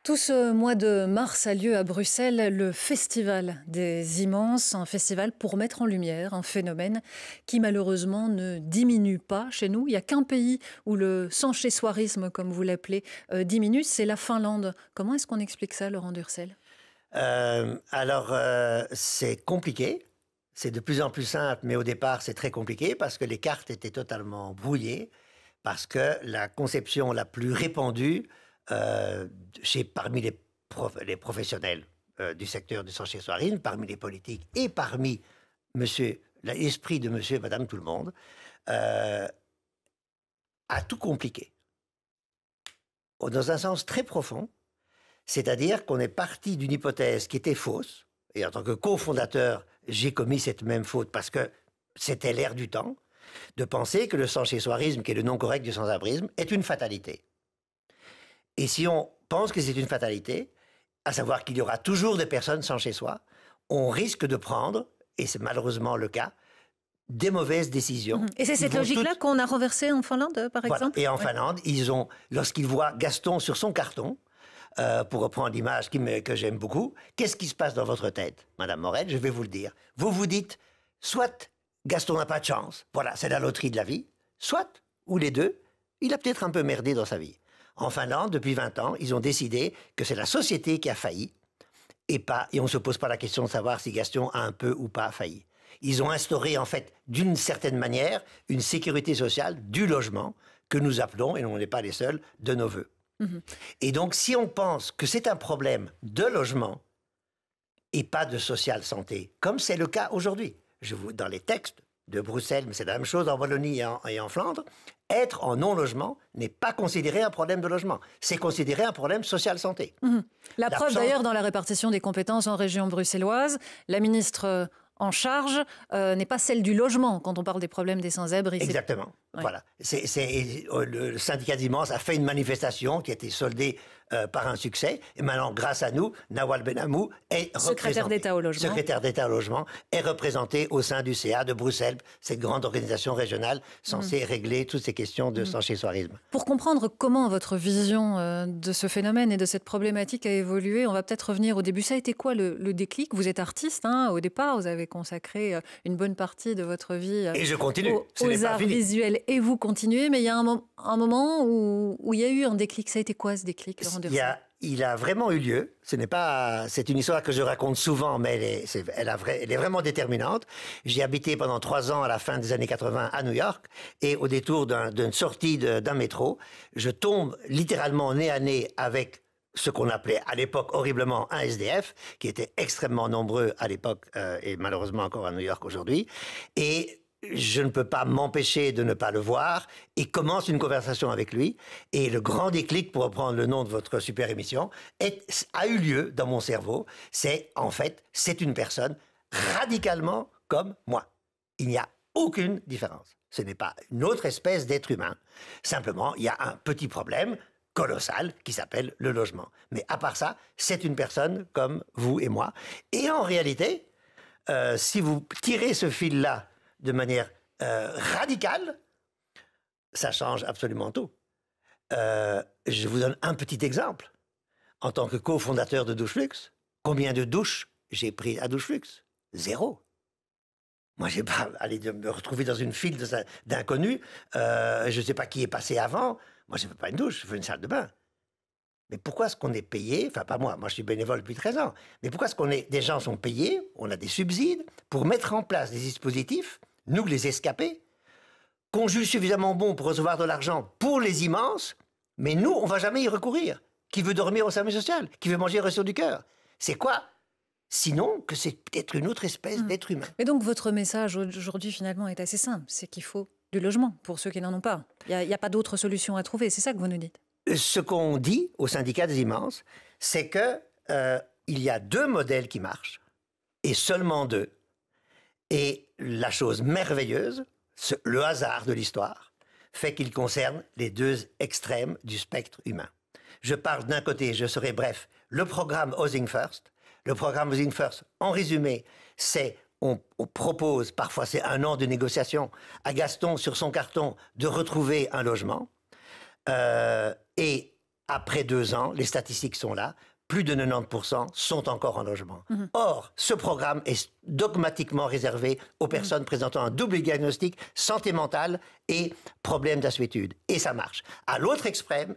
Tout ce mois de mars a lieu à Bruxelles le Festival des Immenses, un festival pour mettre en lumière un phénomène qui malheureusement ne diminue pas chez nous. Il n'y a qu'un pays où le sans-chez-soirisme, comme vous l'appelez, diminue, c'est la Finlande. Comment est-ce qu'on explique ça, Laurent Durcel? C'est compliqué. C'est de plus en plus simple, mais au départ, c'est très compliqué parce que les cartes étaient totalement brouillées, parce que la conception la plus répandue parmi les professionnels du secteur du sans-chez-soirisme, parmi les politiques et parmi l'esprit de monsieur et madame tout le monde, a tout compliqué. Dans un sens très profond, c'est-à-dire qu'on est parti d'une hypothèse qui était fausse, et en tant que cofondateur, j'ai commis cette même faute parce que c'était l'ère du temps, de penser que le sans-chez-soirisme, qui est le nom correct du sans-abrisme, est une fatalité. Et si on pense que c'est une fatalité, à savoir qu'il y aura toujours des personnes sans chez soi, on risque de prendre, et c'est malheureusement le cas, des mauvaises décisions. Et c'est cette logique-là qu'on a renversée en Finlande, par exemple? Et en Finlande, lorsqu'ils voient Gaston sur son carton, pour reprendre l'image que j'aime beaucoup, qu'est-ce qui se passe dans votre tête, Madame Morel? Je vais vous le dire. Vous vous dites, soit Gaston n'a pas de chance, voilà, c'est la loterie de la vie, soit, ou les deux, il a peut-être un peu merdé dans sa vie. En Finlande, depuis 20 ans, ils ont décidé que c'est la société qui a failli, et on ne se pose pas la question de savoir si Gaston a un peu ou pas failli. Ils ont instauré, en fait, d'une certaine manière, une sécurité sociale du logement que nous appelons, et on n'est pas les seuls, de nos voeux. Et donc, si on pense que c'est un problème de logement et pas de social santé, comme c'est le cas aujourd'hui, dans les textes de Bruxelles, mais c'est la même chose en Wallonie et en Flandre, être en non-logement n'est pas considéré un problème de logement. C'est considéré un problème social santé. La preuve d'ailleurs dans la répartition des compétences en région bruxelloise, la ministre en charge n'est pas celle du logement quand on parle des problèmes des sans-abri. Exactement. Ouais. Voilà. Le syndicat d'Immense a fait une manifestation qui a été soldée par un succès. Et maintenant, grâce à nous, Nawal Benamou est secrétaire d'État au logement. Secrétaire d'État au logement est représenté au sein du CA de Bruxelles, cette grande organisation régionale censée régler toutes ces questions de sans-chez-soirisme. Pour comprendre comment votre vision de ce phénomène et de cette problématique a évolué, on va peut-être revenir au début. Ça a été quoi le déclic? Vous êtes artiste, hein, au départ, vous avez consacré une bonne partie de votre vie et je continue. aux arts visuels. Et vous continuez, mais il y a un moment où il y a eu un déclic. Ça a été quoi ce déclic, Laurent Durcel? Il a vraiment eu lieu. C'est une histoire que je raconte souvent, mais elle est vraiment déterminante. J'ai habité pendant 3 ans à la fin des années 80 à New York, et au détour d'une sortie d'un métro, je tombe littéralement nez à nez avec ce qu'on appelait à l'époque horriblement un SDF, qui était extrêmement nombreux à l'époque et malheureusement encore à New York aujourd'hui. Et je ne peux pas m'empêcher de ne pas le voir et commence une conversation avec lui. Et le grand déclic, pour reprendre le nom de votre super émission, a eu lieu dans mon cerveau. C'est une personne radicalement comme moi. Il n'y a aucune différence. Ce n'est pas une autre espèce d'être humain. Simplement, il y a un petit problème colossal qui s'appelle le logement. Mais à part ça, c'est une personne comme vous et moi. Et en réalité, si vous tirez ce fil-là de manière radicale, ça change absolument tout. Je vous donne un petit exemple. En tant que cofondateur de Doucheflux, combien de douches j'ai pris à Doucheflux? 0. Moi, j'ai pas allé me retrouver dans une file d'inconnus. Je ne sais pas qui est passé avant. Moi, je ne veux pas une douche, je veux une salle de bain. Mais pourquoi est-ce qu'on est payé, enfin pas moi je suis bénévole depuis 13 ans, mais pourquoi est-ce des gens sont payés, on a des subsides, pour mettre en place des dispositifs, nous les escapés, qu'on juge suffisamment bons pour recevoir de l'argent pour les immenses, mais nous, on ne va jamais y recourir. Qui veut dormir au service social? Qui veut manger au resto du cœur? C'est quoi? Sinon, que c'est peut-être une autre espèce d'être humain. Mais donc, votre message aujourd'hui, finalement, est assez simple. C'est qu'il faut du logement pour ceux qui n'en ont pas. Il n'y a pas d'autre solution à trouver. C'est ça que vous nous dites? Ce qu'on dit au syndicat des immenses, c'est que il y a 2 modèles qui marchent, et seulement 2. Et la chose merveilleuse, le hasard de l'histoire, fait qu'il concerne les 2 extrêmes du spectre humain. Je parle d'un côté, je serai bref, le programme Housing First. Le programme Housing First, en résumé, c'est on propose, parfois c'est 1 an de négociation, à Gaston sur son carton de retrouver un logement. Et après 2 ans, les statistiques sont là, plus de 90% sont encore en logement. Or, ce programme est dogmatiquement réservé aux personnes présentant un double diagnostic, santé mentale et problème d'assuétude. Et ça marche. À l'autre extrême,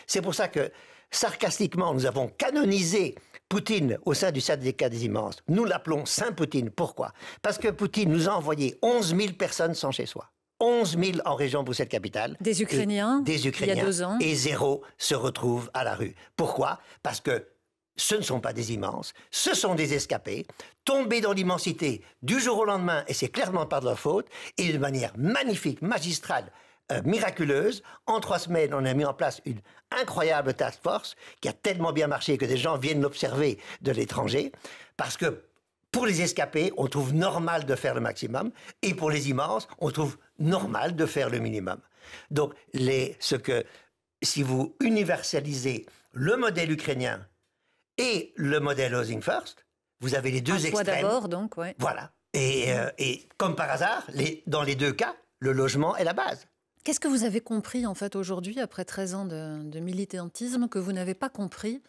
c'est pour ça que, sarcastiquement, nous avons canonisé Poutine au sein du syndicat des immenses. Nous l'appelons Saint Poutine. Pourquoi? Parce que Poutine nous a envoyé 11 000 personnes sans chez soi. 11 000 en région Bruxelles-Capitale. Des Ukrainiens, des Ukrainiens, il y a 2 ans. Et 0 se retrouvent à la rue. Pourquoi? Parce que ce ne sont pas des immenses, ce sont des escapés, tombés dans l'immensité du jour au lendemain, et c'est clairement pas de leur faute, et de manière magnifique, magistrale, miraculeuse. En 3 semaines, on a mis en place une incroyable task force qui a tellement bien marché que des gens viennent l'observer de l'étranger, parce que pour les escapés, on trouve normal de faire le maximum, et pour les immenses, on trouve normal de faire le minimum. Donc, si vous universalisez le modèle ukrainien et le modèle Housing First, vous avez les deux extrêmes. D'abord, donc, ouais. Voilà. Et comme par hasard, dans les 2 cas, le logement est la base. Qu'est-ce que vous avez compris, en fait, aujourd'hui, après 13 ans de militantisme, que vous n'avez pas compris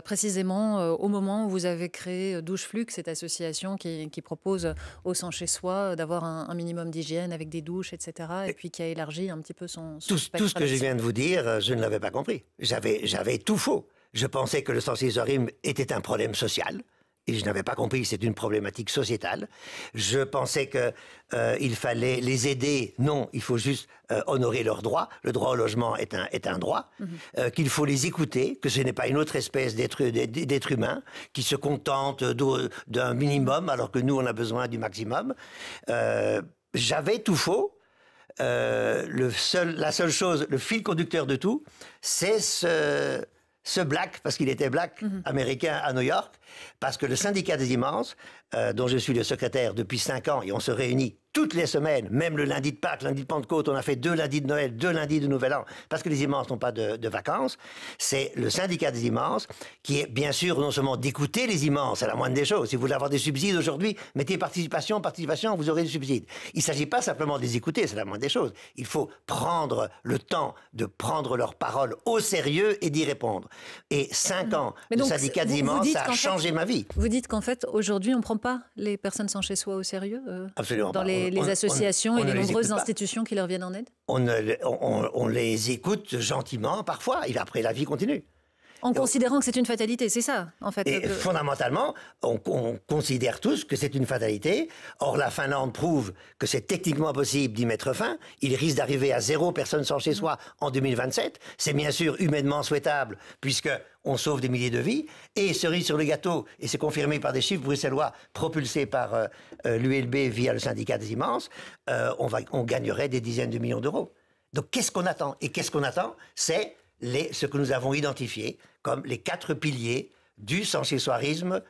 précisément au moment où vous avez créé Doucheflux, cette association qui propose aux sans-chez-soi d'avoir un minimum d'hygiène avec des douches, etc., et puis qui a élargi un petit peu son spectre. Tout ce que je viens de vous dire, je ne l'avais pas compris. J'avais tout faux. Je pensais que le sans-chez-soi était un problème social. Et je n'avais pas compris que c'est une problématique sociétale. Je pensais qu'il fallait les aider. Non, il faut juste honorer leurs droits. Le droit au logement est un droit. Qu'il faut les écouter, que ce n'est pas une autre espèce d'être humain qui se contente d'un minimum alors que nous, on a besoin du maximum. J'avais tout faux. La seule chose, le fil conducteur de tout, c'est ce black, parce qu'il était black, américain à New York, parce que le syndicat des immenses, dont je suis le secrétaire depuis 5 ans, et on se réunit toutes les semaines, même le lundi de Pâques, lundi de Pentecôte, on a fait 2 lundis de Noël, 2 lundis de Nouvel An, parce que les immenses n'ont pas de vacances. C'est le syndicat des immenses qui est bien sûr non seulement d'écouter les immenses, c'est la moindre des choses. Si vous voulez avoir des subsides aujourd'hui, mettez participation, vous aurez des subsides. Il ne s'agit pas simplement de les écouter, c'est la moindre des choses. Il faut prendre le temps de prendre leurs paroles au sérieux et d'y répondre. Et 5 ans de syndicat des immenses, ça a changé ma vie. Vous dites qu'en fait, aujourd'hui, on ne prend pas les personnes sans chez soi au sérieux Absolument dans pas. les associations et les nombreuses institutions qui leur viennent en aide? On les écoute gentiment, parfois, et après la vie continue. En considérant que c'est une fatalité, c'est ça, en fait. Et fondamentalement, on considère tous que c'est une fatalité. Or, la Finlande prouve que c'est techniquement possible d'y mettre fin. Il risque d'arriver à 0 personnes sans chez soi en 2027. C'est bien sûr humainement souhaitable, puisqu'on sauve des milliers de vies. Et cerise sur le gâteau, et c'est confirmé par des chiffres bruxellois propulsés par l'ULB via le syndicat des immenses, on gagnerait des dizaines de millions d'euros. Donc, qu'est-ce qu'on attend? Et qu'est-ce qu'on attend? C'est ce que nous avons identifié comme les 4 piliers du sans-chez-soirisme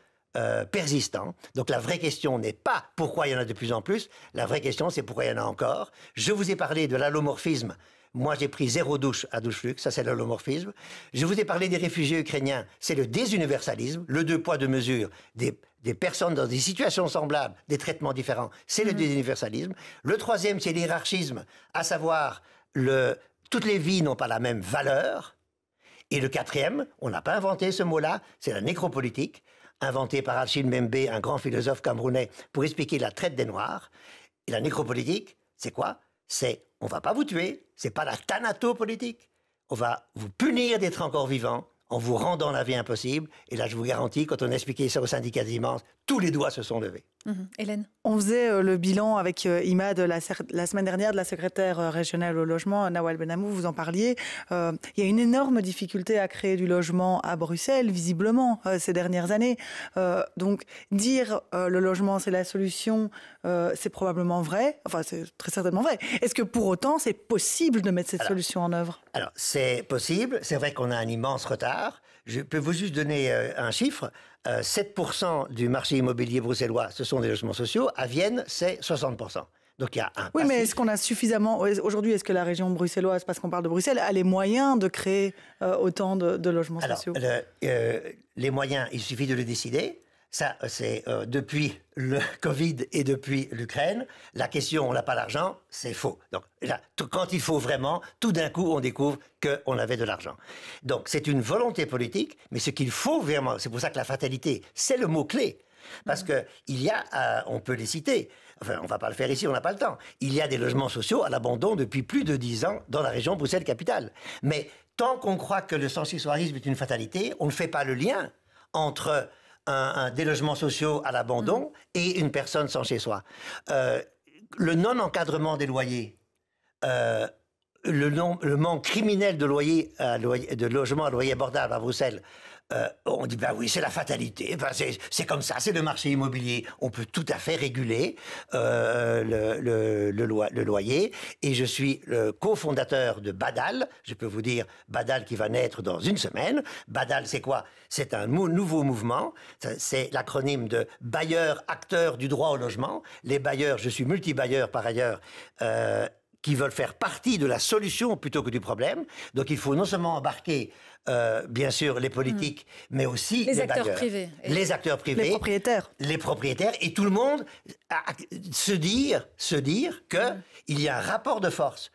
persistant. Donc la vraie question n'est pas pourquoi il y en a de plus en plus, la vraie question c'est pourquoi il y en a encore. Je vous ai parlé de l'allomorphisme. Moi, j'ai pris 0 douche à Doucheflux, ça c'est l'allomorphisme. Je vous ai parlé des réfugiés ukrainiens, c'est le désuniversalisme, le 2 poids 2 mesures, des personnes dans des situations semblables, des traitements différents, c'est le désuniversalisme. Le 3e, c'est l'hiérarchisme, à savoir toutes les vies n'ont pas la même valeur. Et le 4e, on n'a pas inventé ce mot-là, c'est la nécropolitique, inventée par Achille Mbembe, un grand philosophe camerounais, pour expliquer la traite des Noirs. Et la nécropolitique, c'est quoi? C'est, on va pas vous tuer, c'est pas la thanatopolitique. On va vous punir d'être encore vivant en vous rendant la vie impossible. Et là, je vous garantis, quand on a expliqué ça au syndicat des immenses, tous les doigts se sont levés. Hélène? On faisait le bilan avec Imad la semaine dernière de la secrétaire régionale au logement, Nawal Benamou, vous en parliez. Il y a une énorme difficulté à créer du logement à Bruxelles, visiblement, ces dernières années. Donc, dire le logement, c'est la solution, c'est probablement vrai. Enfin, c'est très certainement vrai. Est-ce que pour autant, c'est possible de mettre cette solution en œuvre? Alors, c'est possible. C'est vrai qu'on a un immense retard. Je peux vous juste donner un chiffre. 7% du marché immobilier bruxellois, ce sont des logements sociaux. À Vienne, c'est 60%. Donc il y a un Oui, mais est-ce qu'on a suffisamment... Aujourd'hui, est-ce que la région bruxelloise, parce qu'on parle de Bruxelles, a les moyens de créer autant de logements sociaux? Les moyens, il suffit de le décider. Ça, c'est depuis le Covid et depuis l'Ukraine. La question, on n'a pas l'argent, c'est faux. Donc là, quand il faut vraiment, tout d'un coup, on découvre qu'on avait de l'argent. Donc c'est une volonté politique, mais ce qu'il faut vraiment, c'est pour ça que la fatalité, c'est le mot-clé. Parce que il y a, on peut les citer, enfin on ne va pas le faire ici, on n'a pas le temps, il y a des logements sociaux à l'abandon depuis plus de 10 ans dans la région Bruxelles-Capitale. Mais tant qu'on croit que le sans-chez-soirisme est une fatalité, on ne fait pas le lien entre des logements sociaux à l'abandon et une personne sans chez soi. Le non-encadrement des loyers, le manque criminel de de logements à loyer abordable à Bruxelles, on dit, ben oui, c'est la fatalité, ben c'est comme ça, c'est le marché immobilier. On peut tout à fait réguler le loyer. Et je suis le cofondateur de Badal. Je peux vous dire, Badal qui va naître dans une semaine. Badal, c'est quoi? C'est un nouveau mouvement. C'est l'acronyme de bailleurs, acteurs du droit au logement. Les bailleurs, je suis multi-bailleur par ailleurs, qui veulent faire partie de la solution plutôt que du problème. Donc il faut non seulement embarquer, bien sûr, les politiques, mais aussi les acteurs bailleurs, privés. Les acteurs privés. Les propriétaires. Et tout le monde se dire qu'il y a un rapport de force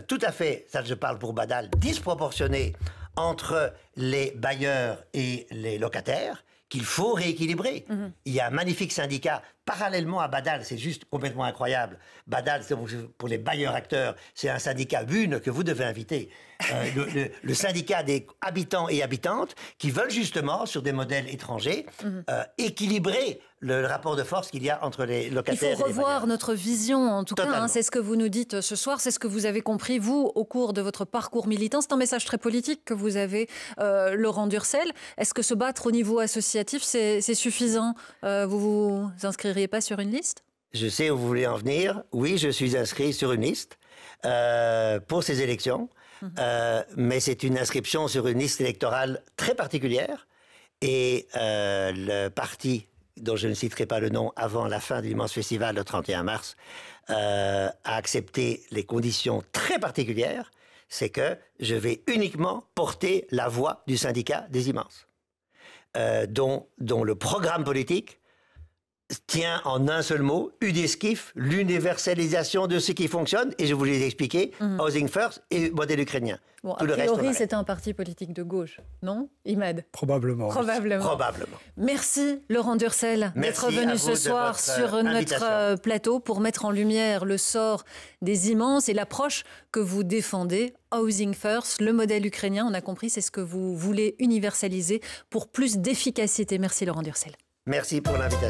tout à fait, ça je parle pour Badal, disproportionné entre les bailleurs et les locataires, qu'il faut rééquilibrer. Il y a un magnifique syndicat parallèlement à Badal, c'est juste complètement incroyable. Badal, c'est pour les bailleurs-acteurs, c'est un syndicat BUNE que vous devez inviter. Le syndicat des habitants et habitantes qui veulent justement, sur des modèles étrangers, équilibrer le rapport de force qu'il y a entre les locataires et les bailleurs. Il faut revoir notre vision, en tout cas. Hein, c'est ce que vous nous dites ce soir, c'est ce que vous avez compris, vous, au cours de votre parcours militant. C'est un message très politique que vous avez, Laurent Durcel. Est-ce que se battre au niveau associatif, c'est suffisant? Vous vous inscririez pas sur une liste? Je sais où vous voulez en venir. Oui, je suis inscrit sur une liste pour ces élections. Mais c'est une inscription sur une liste électorale très particulière. Et le parti, dont je ne citerai pas le nom, avant la fin de l'immense festival le 31 mars, a accepté les conditions très particulières. C'est que je vais uniquement porter la voix du syndicat des immenses, dont le programme politique tient en un seul mot, UDESKIF, l'universalisation de ce qui fonctionne, et je vous l'ai expliqué, Housing First et modèle ukrainien. Bon, a priori, c'est un parti politique de gauche, non, Imad? Probablement. Merci, Laurent Durcel, d'être venu ce soir sur notre plateau pour mettre en lumière le sort des immenses et l'approche que vous défendez. Housing First, le modèle ukrainien, on a compris, c'est ce que vous voulez universaliser pour plus d'efficacité. Merci, Laurent Durcel. Merci pour l'invitation.